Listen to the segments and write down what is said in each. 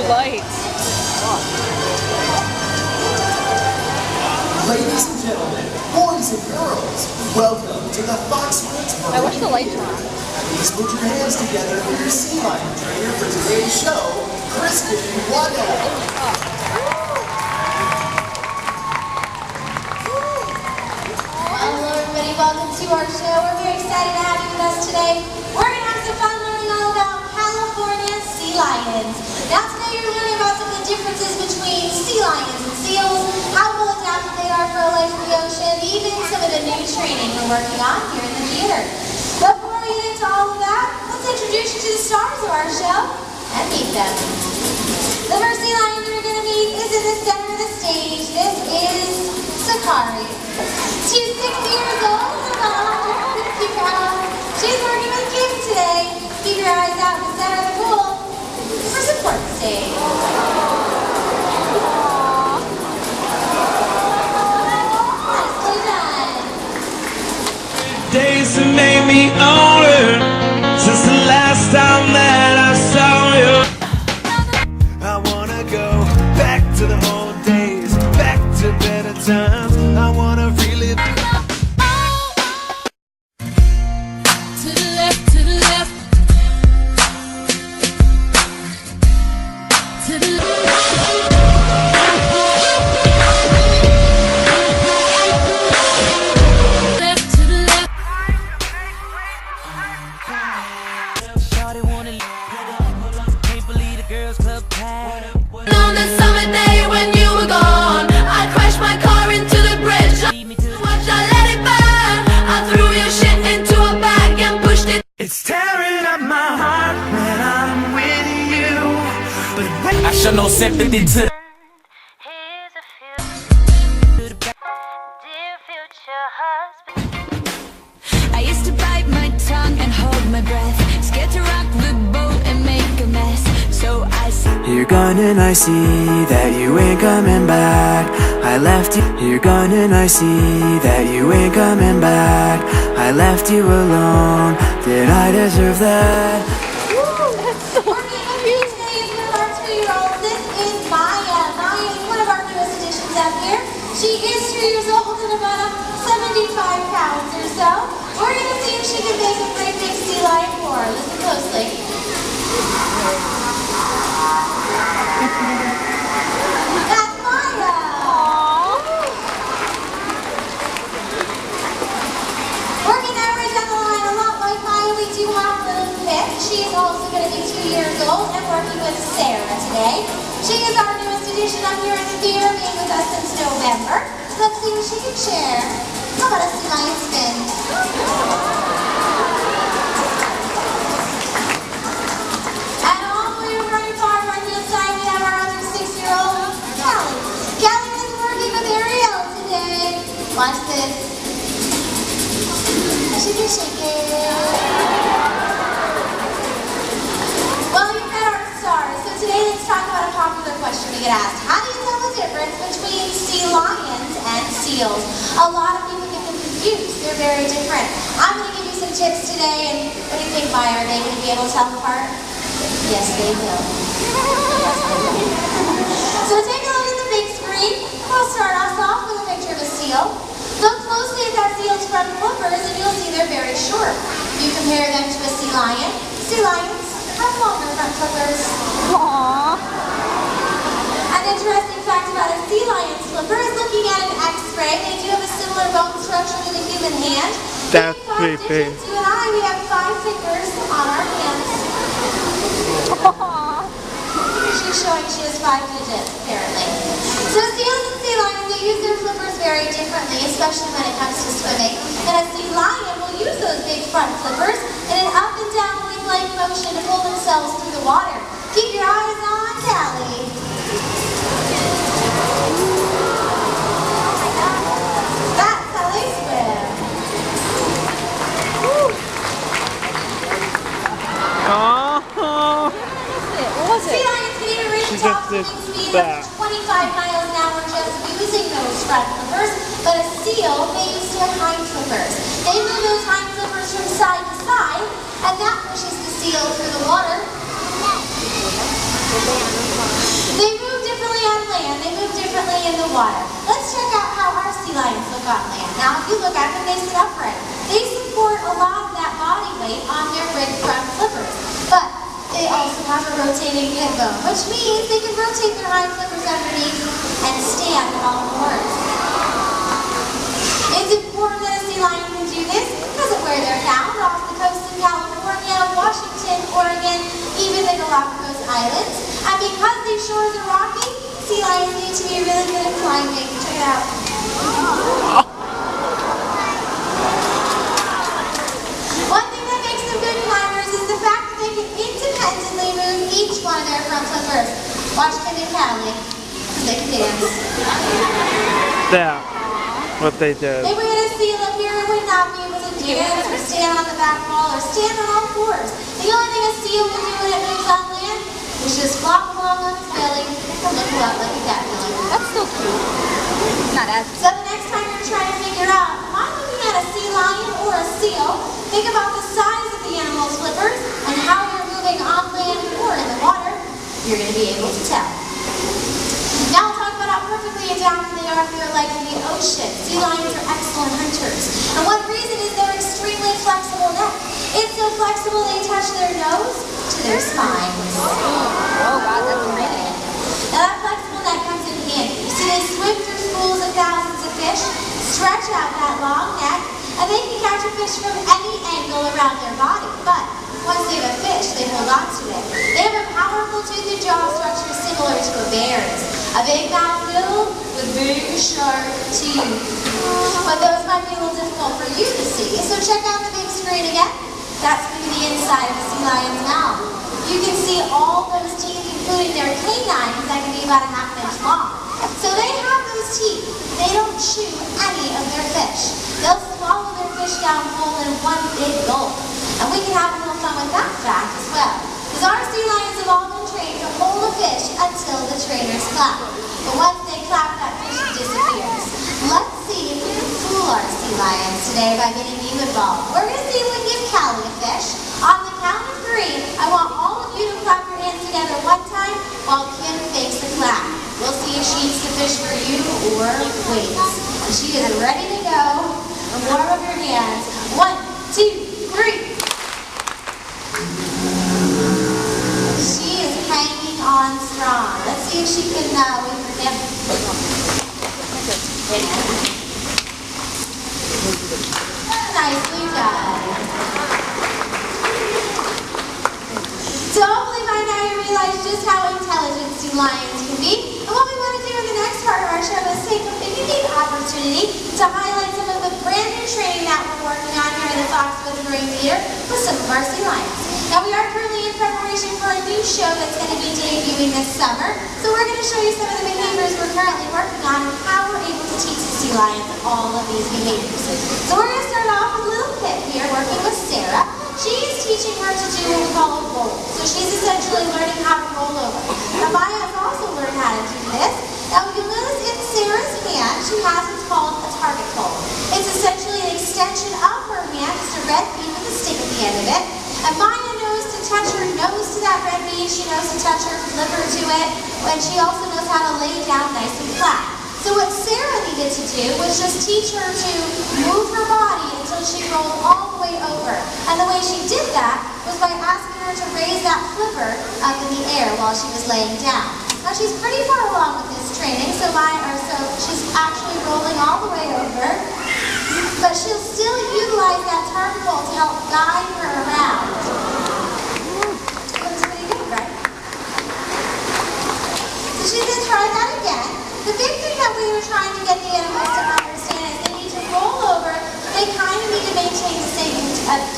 lights. Ladies and gentlemen, boys and girls, welcome to the Fox Woods I wish the lights were on. Please put your hands together for your sea lion trainer for today's show, Kristen Waddell. Welcome to our show. We're very excited to have you with us today. We're going to have some fun learning all about California sea lions. Now today you're learning about some of the differences between sea lions and seals, how well adapted they are for a life in the ocean, even some of the new training we're working on here in the theater. But before we get into all of that, let's introduce you to the stars of our show and meet them. The first sea lion we're going to meet is in the center of the stage. This is Sakari. She's 6 years old and about 150 pounds. She's working with kids today. Keep your eyes out in the center of the pool for support stage. Nicely done. Days that made me older since the last time that I saw you. I wanna go back to the old days, back to better times. I wanna relive. To the left, to the left. To the left, to the left. Shawty wanna can't believe the girls club pad. On that summer day when you were gone, I crashed my car into the bridge. Watch, I let it burn. I threw your shit into a bag and pushed it. It's tearing up my heart when I'm with you. But I show no sympathy to. Here's a few. Dear future husband. I used to bite my tongue and hold my breath, scared to rock the boat and make a mess. So I said, you're gone and I see that you ain't coming back. I left you. You're gone and I see that you ain't coming back. I left you alone. Did I deserve that? Working with me today is one of our 2-year-olds. This is Maya. Maya is one of our newest additions up here. She is 2 years old and about 75 pounds or so. We're going to see if she can make a great big sea lion for her. Listen closely. That's Maya. Working our way down the line a lot like Maya, we do have little Vic. She is also going to be 2 years old and working with Sarah today. She is our newest addition up here in the theater, being with us since November. Let's see what she can share. How about a sea lion spin? And all the way over on your far right-hand side, we have our other 6-year-old, Callie. Callie is working with Ariel today. Watch this. Shake it, shake it. Well, you've met our stars, so today let's talk about a popular question we get asked. How do you tell the difference between sea lions and seals? A lot of people get them confused. They're very different. I'm going to give you some tips today, and what do you think, Maya? Are they going to be able to tell them apart? Yes, they will. Yes, they will. So take a look at the big screen. We'll start us off with a picture of a seal. Look closely at that seal's front flippers and you'll see they're very short. You compare them to a sea lion. Sea lions have longer front flippers. Aww. An interesting fact about a sea lion's flipper is looking at an X-ray. They do have a similar bone structure to the human hand. That's creepy. You and I, we have 5 fingers on our hands. Aww. She's showing she has 5 digits, apparently. So seals and sea lions, they use their flippers very differently, especially when it comes to swimming. And a sea lion will use those big front flippers in an up and down wing-like motion to pull themselves through the water. Keep your eyes on Callie. That's how they swim. What was Sea it? lions can even reach a top swimming speed of 25 miles an hour just using those front flippers, but a seal may use their hind flippers. They move those hind flippers from side to side, and that pushes the seal through the water. water. Let's check out how our sea lions look on land. Now, if you look at them, they sit upright. They support a lot of that body weight on their big front flippers. But they also have a rotating hip bone, which means they can rotate their hind flippers underneath and stand on board. It's important that a sea lion can do this because of where they're found off the coast of California, Washington, Oregon, even the Galapagos Islands. And because these shores are rocky, sea lions need to be really good at climbing. Check it out. One thing that makes them good climbers is the fact that they can independently move each one of their front flippers. Watch Kim and Callie, because they can dance. Yeah, what they did. If we had a seal up here, it would not be able to dance or stand on the back wall or stand on all fours. The only thing a seal will do when it moves on land is just flop along on its belly and look a lot like a caterpillar. That's so cute. Not as So the next time you're trying to figure out, am I looking at a sea lion or a seal, think about the size of the animal's flippers and how they're moving on land or in the water. You're going to be able to tell. Now we'll talk about how perfectly adapted they are for their life in the ocean. Sea lions are excellent hunters. And one reason is their extremely flexible neck. It's so flexible they touch their nose to their spines. Oh wow, that's amazing. Now that flexible neck comes in handy. You see, they swim through schools of thousands of fish, stretch out that long neck, and they can catch a fish from any angle around their body. But once they have a fish, they hold on to it. They have a powerful toothed jaw structure similar to a bear's. A big mouth filled with big, sharp teeth. But those might be a little difficult for you to see, so check out the big screen again. That's going to be the inside of a sea lion's mouth. You can see all those teeth, including their canines, that can be about a ½ inch long. So they have those teeth. They don't chew any of their fish. They'll swallow their fish down whole in one big gulp. And we can have a little fun with that fact as well. Because our sea lions have all been trained to hold a fish until the trainers clap. But once they clap, that fish disappears. Let's see if we can fool our sea lions today by getting you involved. We're going to see if we can give Callie a fish. On the count of 3, I want all of you to clap your hands together one time while Kim fakes the clap. We'll see if she eats the fish for you or waits. And she is ready to go. And warm up your hands. 1, 2, 3. She is hanging on strong. Let's see if she can wait for Kim. Nicely done. So hopefully by now you realize just how intelligent sea lions can be. And what we want to do in the next part of our show is take a unique opportunity to highlight some of the brand new training that we're working on here in the Foxwoods Marine Theater with some of our sea lions. Now we are currently in preparation for a new show that's going to be debuting this summer. So we're going to show you some of the behaviors we're currently working on and how we're able to teach the sea lions all of these behaviors. So we're going to start off with little Pip here working with Sarah. She's teaching her to do what we call a roll. So she's essentially learning how to roll over. Now Maya has also learned how to do this. Now you'll notice in Sarah's hand, she has what's called a target pull. It's essentially an extension of her hand, just a red bead with a stick at the end of it. And Maya knows to touch her nose to that red bead. She knows to touch her liver to it. And she also knows how to lay down nice and flat. So what Sarah needed to do was just teach her to move her body until she rolled all the way over. And the way she did that was by asking her to raise that flipper up in the air while she was laying down. Now she's pretty far along with this training, so she's actually rolling all the way over. But she'll still utilize that target pull to help guide her around. Looks pretty good, right? So she's going to try that again. The big thing that we were trying to get the animals to understand is they need to roll over. They kind of need to maintain the same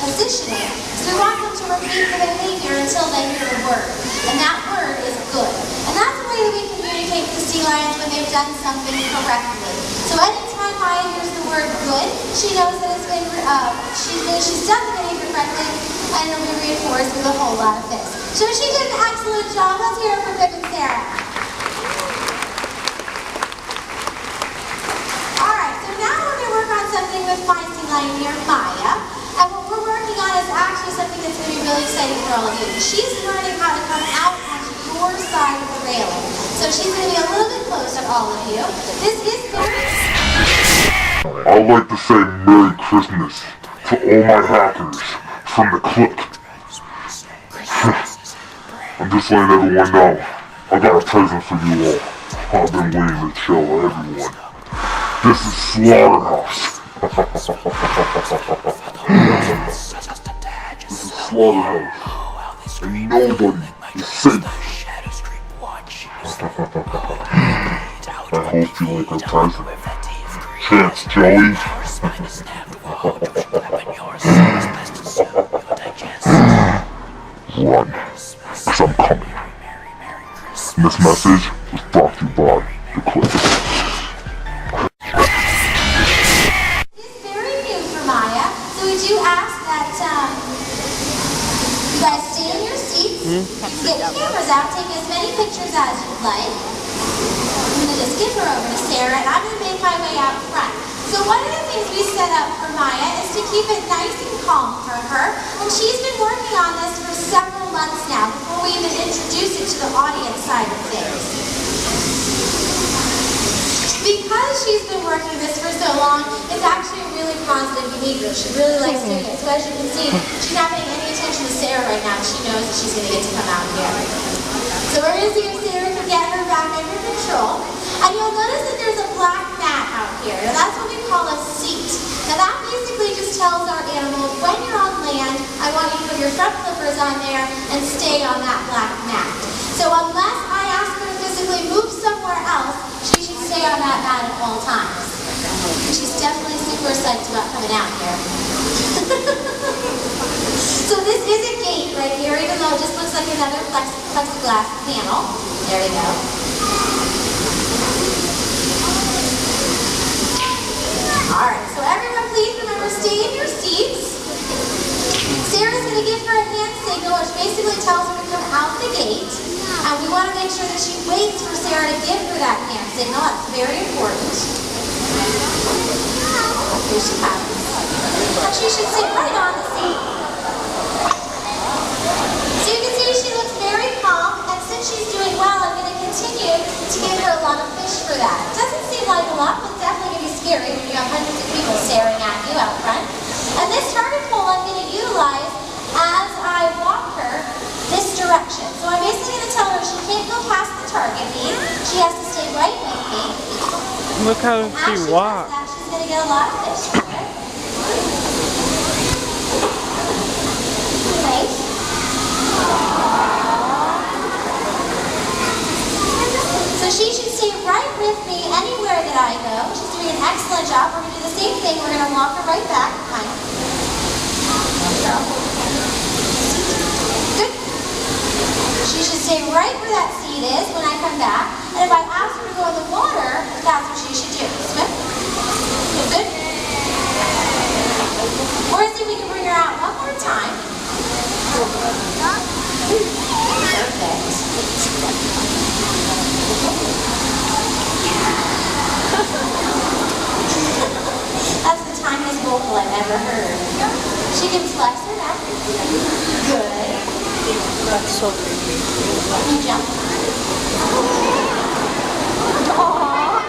positioning. So we want them to repeat the behavior until they hear the word. And that word is good. And that's the way that we communicate with the sea lions when they've done something correctly. So anytime Maya hears the word good, she knows that it's been, she's done the behavior correctly, and it'll be reinforced with a whole lot of this. So she did an excellent job. Let's hear it for Pip and Sarah. Something with my sea lion here, Maya. And what we're working on is actually something that's going to be really exciting for all of you. She's learning how to come out onto your side of the railing. So she's going to be a little bit close on all all of you. This is very... I'd like to say Merry Christmas to all my hackers from the clique. I'm just letting everyone know I got a present for you all. I've been waiting to show everyone. This is Slaughterhouse. This is Slaughterhouse. And nobody is safe. I hope you like our present. Chance, Joey. Run, 'cause I'm coming. And this message was brought to you by the Click. It's very new for Maya, so we do ask that you guys stay in your seats. You can get your cameras out, take as many pictures as you'd like. I'm going to just give her over to Sarah, and I'm going to make my way out front. So one of the things we set up for Maya is to keep it nice and calm for her, and she's been working on this for several months now before we even introduce it to the audience side of things. Because she's been working this for so long, it's actually a really positive behavior. She really likes doing it. So as you can see, she's not paying any attention to Sarah right now. She knows that she's going to get to come out here. So we're going to see if Sarah can get her back under control. And you'll notice that there's a black mat out here. Now that's what we call a seat. Now that basically just tells our animal, when you're on land, I want you to put your front flippers on there and stay on that black mat. So unless I ask her to physically move somewhere else, she should stay on that mat at all times. And she's definitely super psyched about coming out here. So this is a gate right here, even though it just looks like another plexiglass panel. There we go. Alright, so everyone please remember, stay in your seats. Sarah's going to give her a hand signal, which basically tells her to come out the gate. And we want to make sure that she waits for Sarah to give her that hand signal. That's very important. Here she comes. And she should sit right on the seat. So you can see she looks very calm, and since she's doing well, I'm going to continue to give her a lot of fish for that. It doesn't seem like a lot, but definitely going to be scary when you have hundreds of people staring at you out front. And this target pole I'm going to utilize as I walk her this direction. So I'm basically going to tell her she can't go past the target beam. She has to stay right with me. Look how she walks. She's going to get a lot of fish for it. Nice. So she should stay right with me anywhere that I go. She's doing an excellent job. We're going to do the same thing. We're going to walk her right back. Good. She should stay right where that seat is when I come back. And if I ask her to go in the water, that's what she should do. Swim. Good. We're going to see if we can bring her out one more time. Perfect. That's the tiniest vocal I've ever heard. She can flex her neck. Good. That's so creepy. You jump. Aww.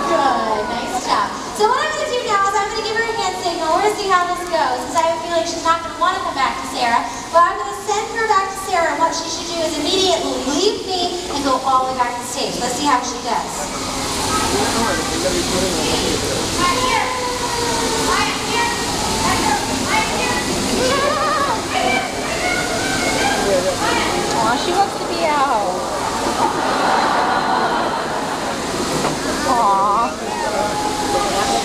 Good. Nice job. So what I'm going to do now is I'm going to give her a hand signal. We're going to see how this goes, since I have a feeling she's not going to want to come back to Sarah. But I'm going to send her back to Sarah, and what she should do is immediately leave me and go all the way back to stage. Let's see how she does. Right here. Right here. Aw, she wants to be out. Aww.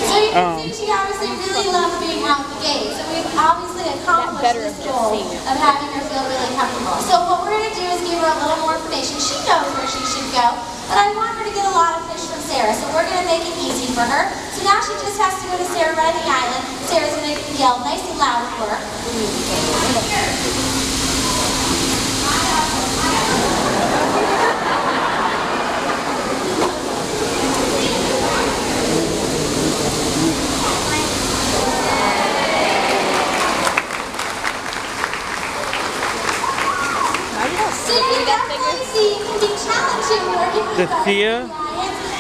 So you can see she obviously really loves being out the gate. So we've obviously accomplished this goal of having her feel really comfortable. So what we're going to do is give her a little more information. She knows where she should go, but I want her to get a lot of fish from Sarah. So we're going to make it easy for her. So now she just has to go to Sarah right on the island. Sarah's going to yell nice and loud for her. So you definitely see it can be challenging working with The fear?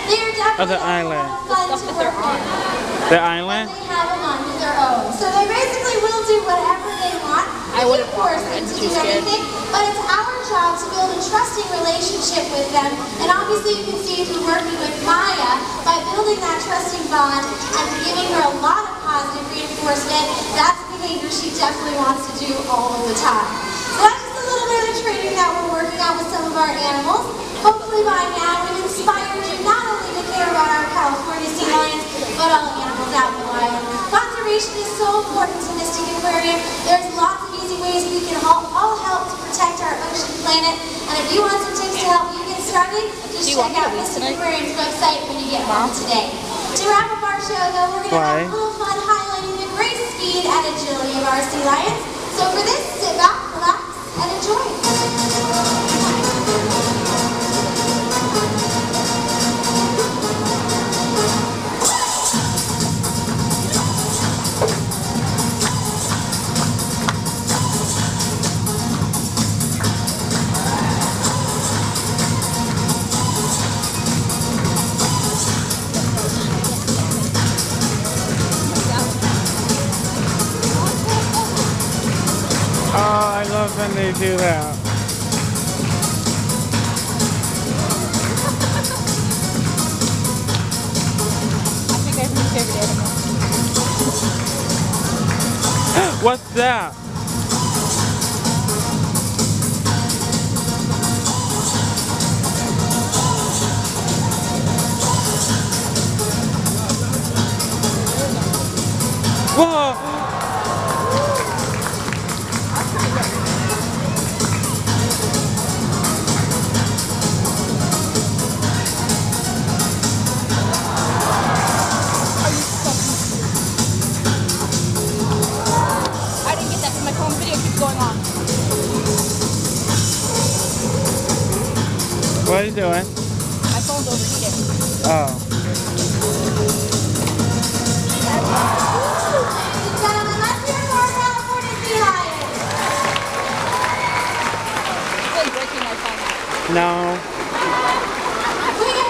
They are definitely the island. a lot of fun to work with. The island? They have them on their own. So they basically will do whatever they want. I wouldn't force want them it. to Too do scared. anything, but it's our job to build a trusting relationship with them. And obviously you can see through working with Maya, by building that trusting bond and giving her a lot of positive reinforcement, that's behavior she definitely wants to do all of the time. So that's just a little bit of the training that we're working on with some of our animals. Hopefully by now we've inspired you not only to care about our California sea lions, but all animals out in the wild. Conservation is so important to Mystic Aquarium. There's lots of easy ways we can all help to protect our ocean planet. And if you want some tips to help you get started, just check out Mystic Aquarium's website when you get home today. To wrap up our show though, we're going to have a little fun highlighting the great speed and agility of our sea lions. So for this, sit back, relax, and enjoy. Oh, I love when they do that. I think I have my favorite animal. What's that? Whoa! I didn't get that because my phone video keeps going on. What are you doing? My phone's overheating. Oh. Ladies and gentlemen, let's hear for our California sea lions. It's really breaking my phone. No.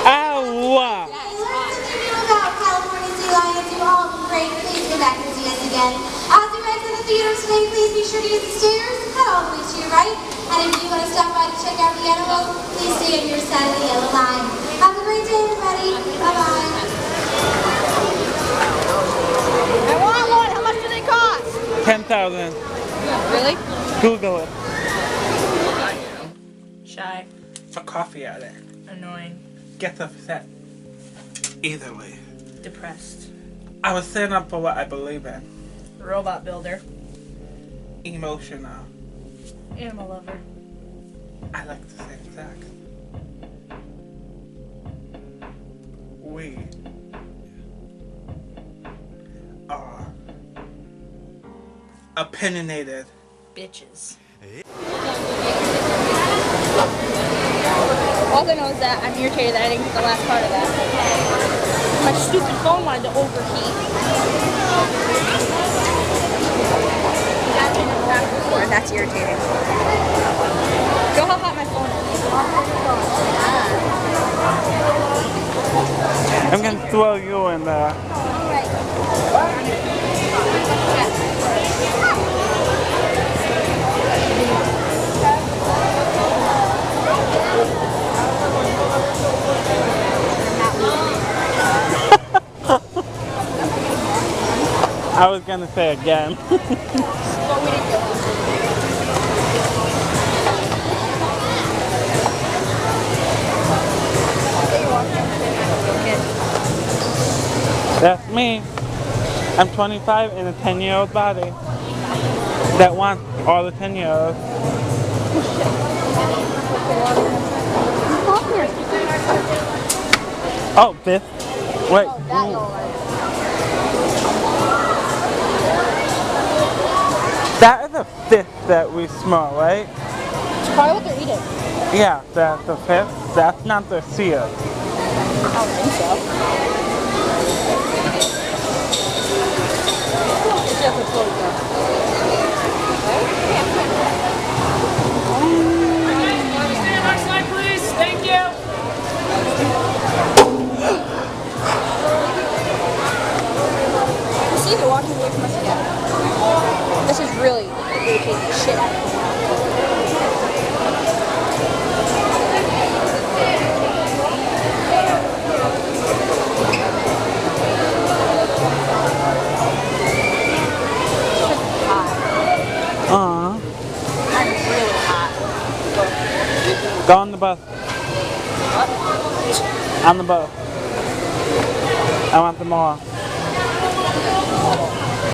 Ow! If you learned something new about California sea lions, you all have been great. Please come back and see us again. As you exit the theater today, please be sure to use the stairs and head all the way to your right. And if you want to stop by to check out the animals, please stay on your side of the yellow line. Have a great day, everybody. Bye-bye. I want one. How much do they cost? 10,000. Really? Google it. Shy. A coffee addict. Annoying. Gets upset. Easily. Depressed. I was standing up for what I believe in. Robot builder. Emotional. Animal lover. I like the same sex. We are opinionated. Bitches. All I know is that I'm irritated that I didn't get the last part of that. My stupid phone wanted to overheat. That's irritating. Go how hot my phone is. I'm gonna throw you in there. I was gonna say again. That's me. I'm 25 in a 10-year-old body that wants all the 10-year-olds. Oh, this. Wait. That is a fish that we smell, right? It's probably what they're eating. Yeah, that's the fish. That's not the seal. I don't think so. It's just a float. Next slide, please. Thank you. This is really irritating the shit out of me. I'm really hot. Go on the bus. On the bus. I want them more.